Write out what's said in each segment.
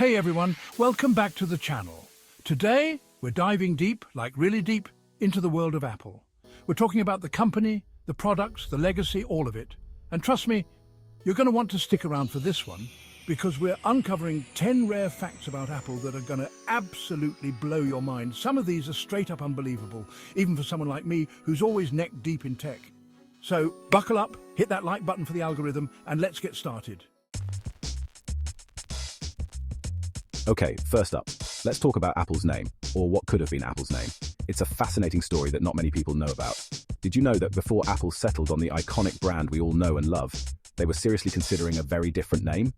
Hey everyone, welcome back to the channel. Today, we're diving deep, like really deep, into the world of Apple. We're talking about the company, the products, the legacy, all of it. And trust me, you're going to want to stick around for this one, because we're uncovering 10 rare facts about Apple that are going to absolutely blow your mind. Some of these are straight up unbelievable, even for someone like me, who's always neck deep in tech. So buckle up, hit that like button for the algorithm, and let's get started. Okay, first up, let's talk about Apple's name, or what could have been Apple's name. It's a fascinating story that not many people know about. Did you know that before Apple settled on the iconic brand we all know and love, they were seriously considering a very different name?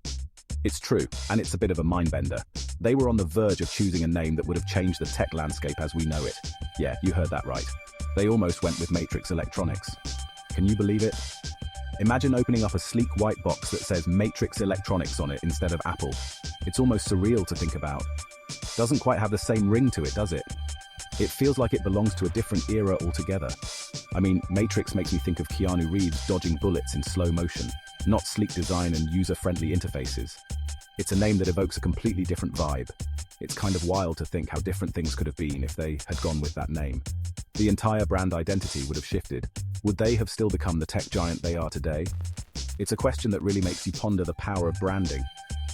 It's true, and it's a bit of a mind-bender. They were on the verge of choosing a name that would have changed the tech landscape as we know it. Yeah, you heard that right. They almost went with Matrix Electronics. Can you believe it? Imagine opening up a sleek white box that says Matrix Electronics on it instead of Apple. It's almost surreal to think about. Doesn't quite have the same ring to it, does it? It feels like it belongs to a different era altogether. I mean, Matrix makes me think of Keanu Reeves dodging bullets in slow motion, not sleek design and user-friendly interfaces. It's a name that evokes a completely different vibe. It's kind of wild to think how different things could have been if they had gone with that name. The entire brand identity would have shifted. Would they have still become the tech giant they are today? It's a question that really makes you ponder the power of branding.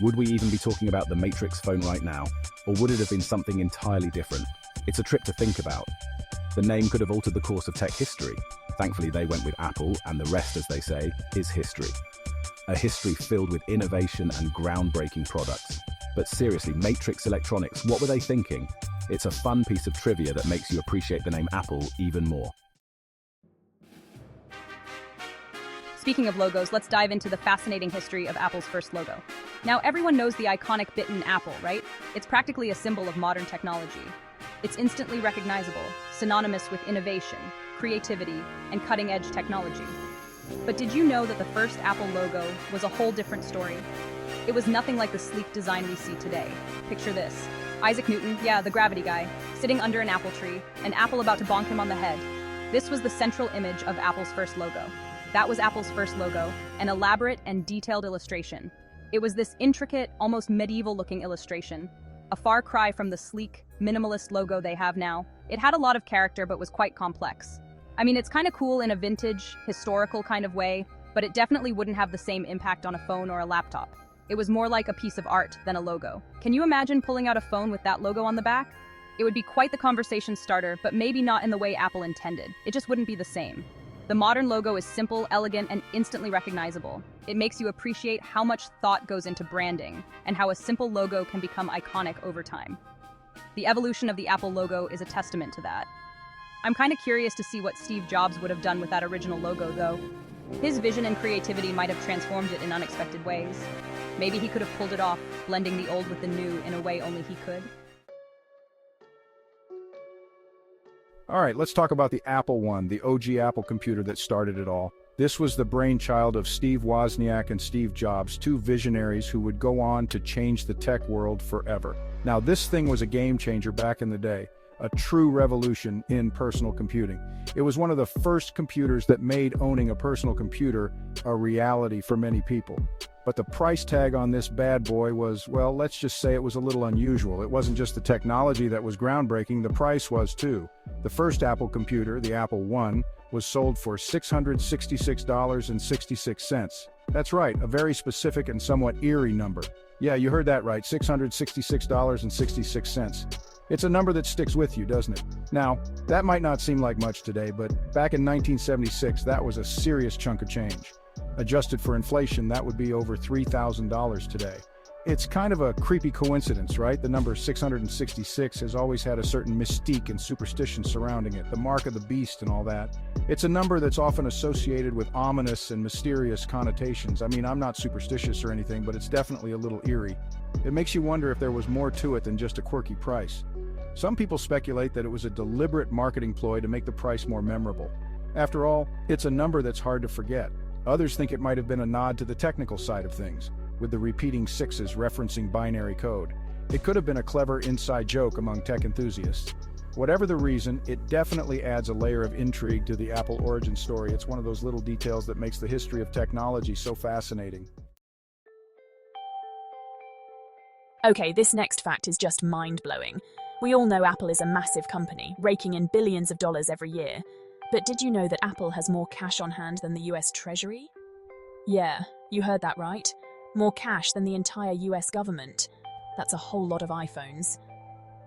Would we even be talking about the Matrix phone right now? Or would it have been something entirely different? It's a trip to think about. The name could have altered the course of tech history. Thankfully, they went with Apple, and the rest, as they say, is history. A history filled with innovation and groundbreaking products. But seriously, Matrix Electronics, what were they thinking? It's a fun piece of trivia that makes you appreciate the name Apple even more. Speaking of logos, let's dive into the fascinating history of Apple's first logo. Now, everyone knows the iconic bitten apple, right? It's practically a symbol of modern technology. It's instantly recognizable, synonymous with innovation, creativity, and cutting-edge technology. But did you know that the first Apple logo was a whole different story? It was nothing like the sleek design we see today. Picture this. Isaac Newton, yeah, the gravity guy, sitting under an apple tree, an apple about to bonk him on the head. This was the central image of Apple's first logo. That was Apple's first logo, an elaborate and detailed illustration. It was this intricate, almost medieval-looking illustration, a far cry from the sleek, minimalist logo they have now. It had a lot of character but was quite complex. I mean, it's kind of cool in a vintage, historical kind of way, but it definitely wouldn't have the same impact on a phone or a laptop. It was more like a piece of art than a logo. Can you imagine pulling out a phone with that logo on the back? It would be quite the conversation starter, but maybe not in the way Apple intended. It just wouldn't be the same. The modern logo is simple, elegant, and instantly recognizable. It makes you appreciate how much thought goes into branding and how a simple logo can become iconic over time. The evolution of the Apple logo is a testament to that. I'm kind of curious to see what Steve Jobs would have done with that original logo, though. His vision and creativity might have transformed it in unexpected ways. Maybe he could have pulled it off, blending the old with the new in a way only he could. All right, let's talk about the Apple I, the OG Apple computer that started it all. This was the brainchild of Steve Wozniak and Steve Jobs, two visionaries who would go on to change the tech world forever. Now, this thing was a game changer back in the day, a true revolution in personal computing. It was one of the first computers that made owning a personal computer a reality for many people. But the price tag on this bad boy was, well, let's just say it was a little unusual. It wasn't just the technology that was groundbreaking, the price was too. The first Apple computer, the Apple I, was sold for $666.66. That's right, a very specific and somewhat eerie number. Yeah, you heard that right, $666.66. It's a number that sticks with you, doesn't it? Now, that might not seem like much today, but back in 1976, that was a serious chunk of change. Adjusted for inflation, that would be over $3,000 today. It's kind of a creepy coincidence, right? The number 666 has always had a certain mystique and superstition surrounding it, the mark of the beast and all that. It's a number that's often associated with ominous and mysterious connotations. I mean, I'm not superstitious or anything, but it's definitely a little eerie. It makes you wonder if there was more to it than just a quirky price. Some people speculate that it was a deliberate marketing ploy to make the price more memorable. After all, it's a number that's hard to forget. Others think it might have been a nod to the technical side of things, with the repeating sixes referencing binary code. It could have been a clever inside joke among tech enthusiasts. Whatever the reason, it definitely adds a layer of intrigue to the Apple origin story. It's one of those little details that makes the history of technology so fascinating. Okay, this next fact is just mind-blowing. We all know Apple is a massive company, raking in billions of dollars every year. But did you know that Apple has more cash on hand than the US Treasury? Yeah, you heard that right. More cash than the entire US government. That's a whole lot of iPhones.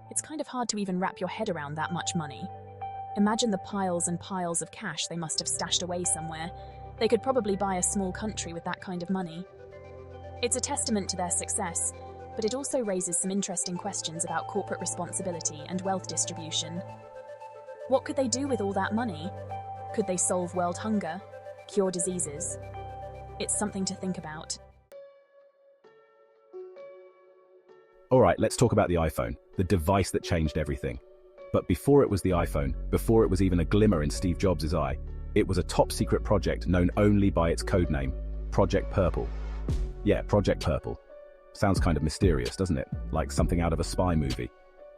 It's kind of hard to even wrap your head around that much money. Imagine the piles and piles of cash they must have stashed away somewhere. They could probably buy a small country with that kind of money. It's a testament to their success, but it also raises some interesting questions about corporate responsibility and wealth distribution. What could they do with all that money? Could they solve world hunger? Cure diseases? It's something to think about. Alright, let's talk about the iPhone, the device that changed everything. But before it was the iPhone, before it was even a glimmer in Steve Jobs' eye, it was a top-secret project known only by its codename, Project Purple. Yeah, Project Purple. Sounds kind of mysterious, doesn't it? Like something out of a spy movie.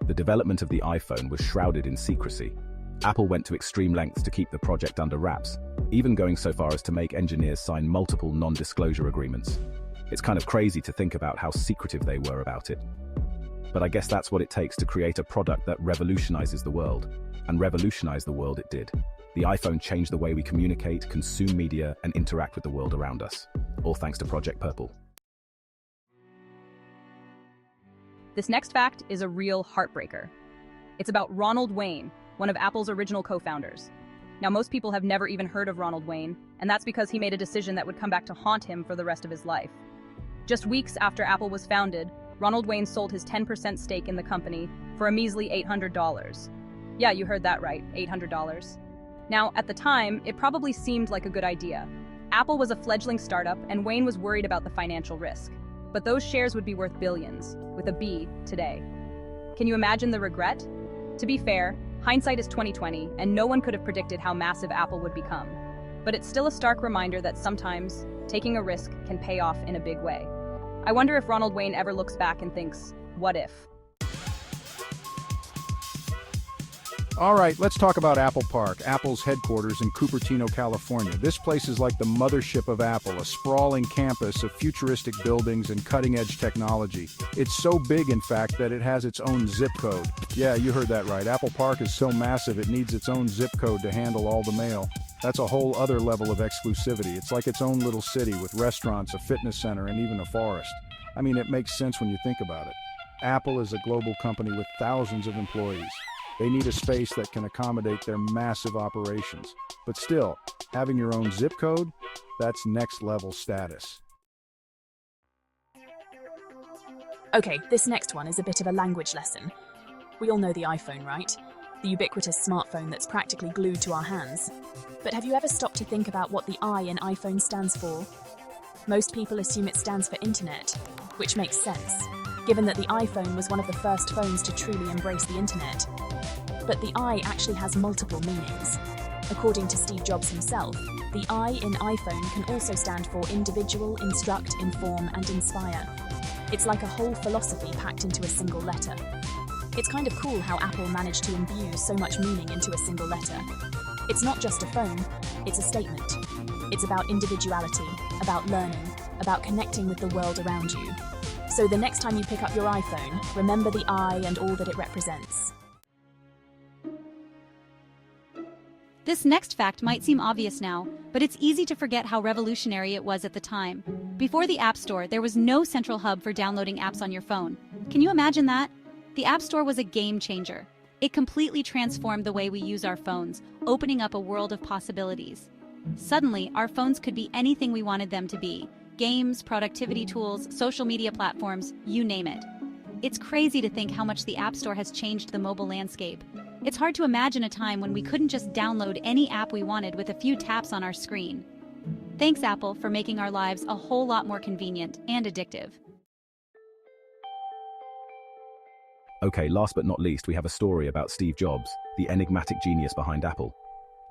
The development of the iPhone was shrouded in secrecy. Apple went to extreme lengths to keep the project under wraps, even going so far as to make engineers sign multiple non-disclosure agreements. It's kind of crazy to think about how secretive they were about it. But I guess that's what it takes to create a product that revolutionizes the world. And revolutionize the world it did. The iPhone changed the way we communicate, consume media, and interact with the world around us. All thanks to Project Purple. This next fact is a real heartbreaker. It's about Ronald Wayne, one of Apple's original co-founders. Now, most people have never even heard of Ronald Wayne, and that's because he made a decision that would come back to haunt him for the rest of his life. Just weeks after Apple was founded, Ronald Wayne sold his 10% stake in the company for a measly $800. Yeah, you heard that right, $800. Now, at the time, it probably seemed like a good idea. Apple was a fledgling startup, and Wayne was worried about the financial risk. But those shares would be worth billions, with a B, today. Can you imagine the regret? To be fair, hindsight is 20/20, and no one could have predicted how massive Apple would become. But it's still a stark reminder that sometimes, taking a risk can pay off in a big way. I wonder if Ronald Wayne ever looks back and thinks, what if? All right, let's talk about Apple Park, Apple's headquarters in Cupertino, California. This place is like the mothership of Apple, a sprawling campus of futuristic buildings and cutting-edge technology. It's so big, in fact, that it has its own zip code. Yeah, you heard that right. Apple Park is so massive it needs its own zip code to handle all the mail. That's a whole other level of exclusivity. It's like its own little city with restaurants, a fitness center, and even a forest. I mean, it makes sense when you think about it. Apple is a global company with thousands of employees. They need a space that can accommodate their massive operations. But still, having your own zip code, that's next level status. Okay, this next one is a bit of a language lesson. We all know the iPhone, right? The ubiquitous smartphone that's practically glued to our hands. But have you ever stopped to think about what the I in iPhone stands for? Most people assume it stands for Internet, which makes sense, given that the iPhone was one of the first phones to truly embrace the Internet. But the I actually has multiple meanings. According to Steve Jobs himself, the I in iPhone can also stand for individual, instruct, inform, and inspire. It's like a whole philosophy packed into a single letter. It's kind of cool how Apple managed to imbue so much meaning into a single letter. It's not just a phone, it's a statement. It's about individuality, about learning, about connecting with the world around you. So the next time you pick up your iPhone, remember the I and all that it represents. This next fact might seem obvious now, but it's easy to forget how revolutionary it was at the time. Before the App Store, there was no central hub for downloading apps on your phone. Can you imagine that? The App Store was a game changer. It completely transformed the way we use our phones, opening up a world of possibilities. Suddenly, our phones could be anything we wanted them to be. Games, productivity tools, social media platforms, you name it. It's crazy to think how much the App Store has changed the mobile landscape. It's hard to imagine a time when we couldn't just download any app we wanted with a few taps on our screen. Thanks, Apple, for making our lives a whole lot more convenient and addictive. Okay, last but not least, we have a story about Steve Jobs, the enigmatic genius behind Apple.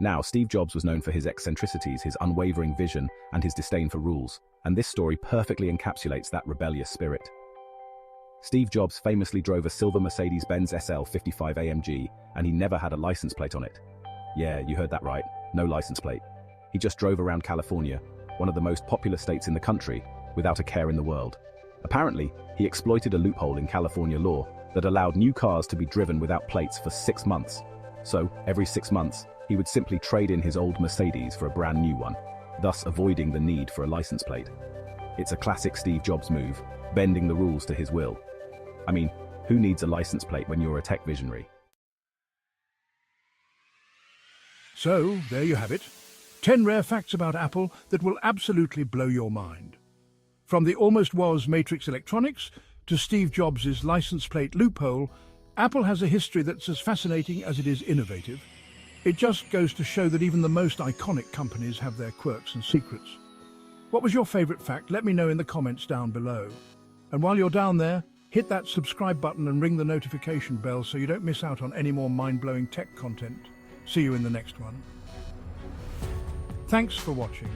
Now, Steve Jobs was known for his eccentricities, his unwavering vision, and his disdain for rules, and this story perfectly encapsulates that rebellious spirit. Steve Jobs famously drove a silver Mercedes-Benz SL 55 AMG, and he never had a license plate on it. Yeah, you heard that right, no license plate. He just drove around California, one of the most populous states in the country, without a care in the world. Apparently, he exploited a loophole in California law that allowed new cars to be driven without plates for 6 months. So, every 6 months, he would simply trade in his old Mercedes for a brand new one, thus avoiding the need for a license plate. It's a classic Steve Jobs move, bending the rules to his will. I mean, who needs a license plate when you're a tech visionary? So, there you have it. 10 rare facts about Apple that will absolutely blow your mind. From the almost was Matrix Electronics to Steve Jobs' license plate loophole, Apple has a history that's as fascinating as it is innovative. It just goes to show that even the most iconic companies have their quirks and secrets. What was your favorite fact? Let me know in the comments down below. And while you're down there, hit that subscribe button and ring the notification bell so you don't miss out on any more mind-blowing tech content. See you in the next one. Thanks for watching.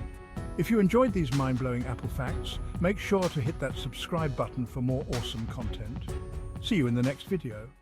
If you enjoyed these mind-blowing Apple facts, make sure to hit that subscribe button for more awesome content. See you in the next video.